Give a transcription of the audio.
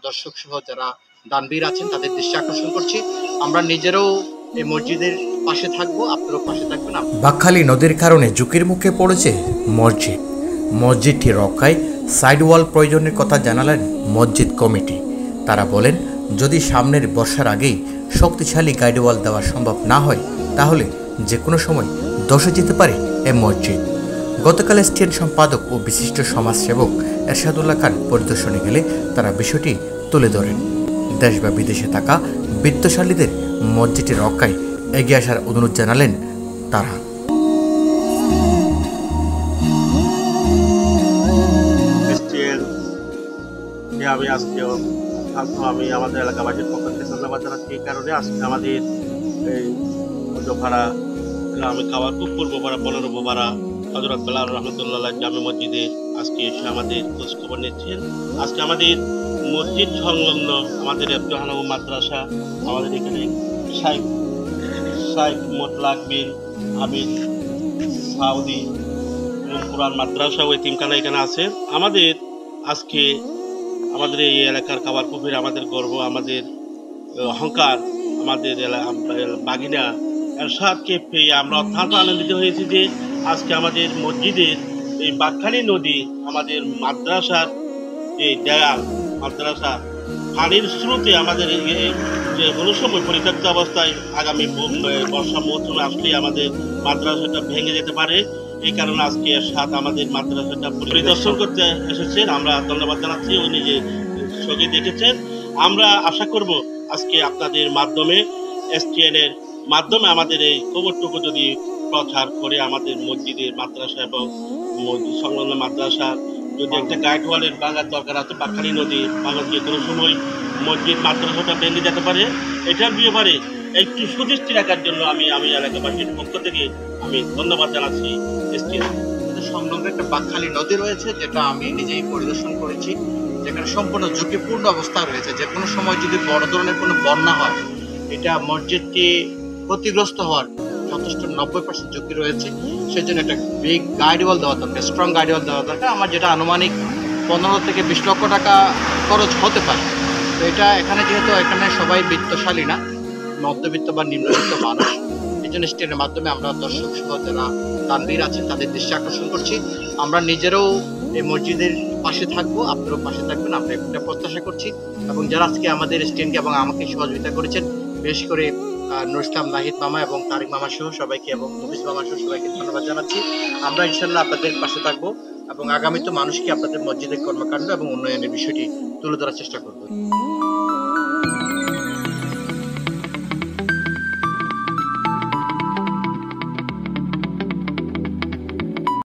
দর্শক সহ যারা দানবীর আছেন তাদের দৃষ্টি আকর্ষণ করছি, আমরা নিজেরাও এই মসজিদের পাশে থাকবো, আপনারাও পাশে থাকবেন। বাকখালী নদীর কারণে ঝুঁকির মুখে পড়েছে মসজিদটি রক্ষায় সাইড ওয়াল প্রয়োজনের কথা জানালেন মসজিদ কমিটি। তারা বলেন, যদি সামনের বর্ষার আগেই শক্তিশালী গাইড ওয়াল দেওয়া সম্ভব না হয় তাহলে যে কোনো সময় ধসে যেতে পারে এ মসজিদ। গতকাল স্টেন সম্পাদক ও বিশিষ্ট সমাজসেবক এরশাদুল্লাহ খান পরিদর্শনে গেলে তারা বিষয়টি তুলে ধরেন। দেশ বা বিদেশে থাকা বিত্তশালীদের মসজিদটি রক্ষায় এগিয়ে আসার অনুরোধ জানালেন তারা। আমি আজকে আমি আমাদের এলাকাবাসীর পক্ষ থেকে ধন্যবাদ জানাচ্ছি। এই কারণে আজকে আমাদের এই ভাড়া আমি খাওয়ার খুব পূর্বপাড়া 15 পাড়া হযরত বেলাল রহমতুল্লাহ জামে মসজিদে আজকে এসে আমাদের খোঁজ খবর নিচ্ছেন। আজকে আমাদের মসজিদ সংলগ্ন আমাদের জাহানামু মাদ্রাসা, আমাদের এখানে শাইখ মোতলাক বিন আবিদ সাউদি কোরআন মাদ্রাসা ও এতিমখানা এখানে আছে। আমাদের আজকে আমাদের এই এলাকার কাবারকুফির আমাদের গর্ব, আমাদের অহংকার, আমাদের বাগিনা এরশাদকে পেয়ে আমরা অত্যন্ত আনন্দিত হয়েছি যে আজকে আমাদের মসজিদের এই বাকখালী নদী আমাদের মাদ্রাসার যে দেয়াল, মাদ্রাসা পানির স্রোতে আমাদের যে কোনো সময় পরিত্যক্ত অবস্থায় আগামী বর্ষা মৌসুমে আসলে আমাদের মাদ্রাসাটা ভেঙে যেতে পারে। এই কারণে আজকে এরশাদ আমাদের মাদ্রাসাটা পরিদর্শন করতে এসেছেন, আমরা ধন্যবাদ জানাচ্ছি। উনি নিজে চোখে দেখেছেন। আমরা আশা করব আজকে আপনাদের মাধ্যমে STN এর মাধ্যমে আমাদের এই খবরটুকু যদি প্রচার করে আমাদের মসজিদের মাদ্রাসা এবং মসজিদ সংলগ্ন মাদ্রাসা যদি একটা গাইড ওয়ালের ভাঙার দরকার আছে, বাকখালী নদী ভাঙার যে কোনো সময় মসজিদ মাদ্রাসাটা ভেঙে যেতে পারে, এটার ব্যাপারে একটু সুদৃষ্টি রাখার জন্য আমি এলাকাবাসীর পক্ষ থেকে আমি ধন্যবাদ জানাচ্ছি। সংলগ্ন একটা বাকখালী নদী রয়েছে, যেটা আমি নিজেই পরিদর্শন করেছি, যেখানে সম্পূর্ণ ঝুঁকিপূর্ণ অবস্থা রয়েছে। যে কোনো সময় যদি বড় ধরনের কোনো বন্যা হয়, এটা মসজিদটি ক্ষতিগ্রস্ত হওয়ার যথেষ্ট 90% ঝুঁকি রয়েছে। সেজন্য একটা বিগ গাইড ওয়াল দেওয়া দরকার, স্ট্রং গাইড ওয়াল দেওয়া দরকার। আমার যেটা আনুমানিক 15 থেকে 20 লক্ষ টাকা খরচ হতে পারে। তো এটা এখানে যেহেতু এখানে সবাই বিত্তশালী না, মধ্যবিত্ত বা নিম্নবিত্ত মানুষ, এই জন্য স্টেনের মাধ্যমে আমরা দর্শক সহ যারা দানবীর আছেন তাদের দৃষ্টি আকর্ষণ করছি, আমরা নিজেরাও এই মসজিদের পাশে থাকবো, আপনারাও পাশে থাকবেন, আমরা একটা প্রত্যাশা করছি। এবং যারা আজকে আমাদের স্টেনকে এবং আমাকে সহযোগিতা করেছেন, বিশেষ করে নুর ইসলাম নাহিদ মামা এবং তারিক মামা সহ সবাইকে এবং মুফিজ মামা সহ সবাইকে ধন্যবাদ জানাচ্ছি। আমরা ইনশাল্লাহ আপনাদের পাশে থাকবো এবং আগামীতে মানুষকে আপনাদের মসজিদের কর্মকাণ্ড এবং উন্নয়নের বিষয়টি তুলে ধরার চেষ্টা করবো।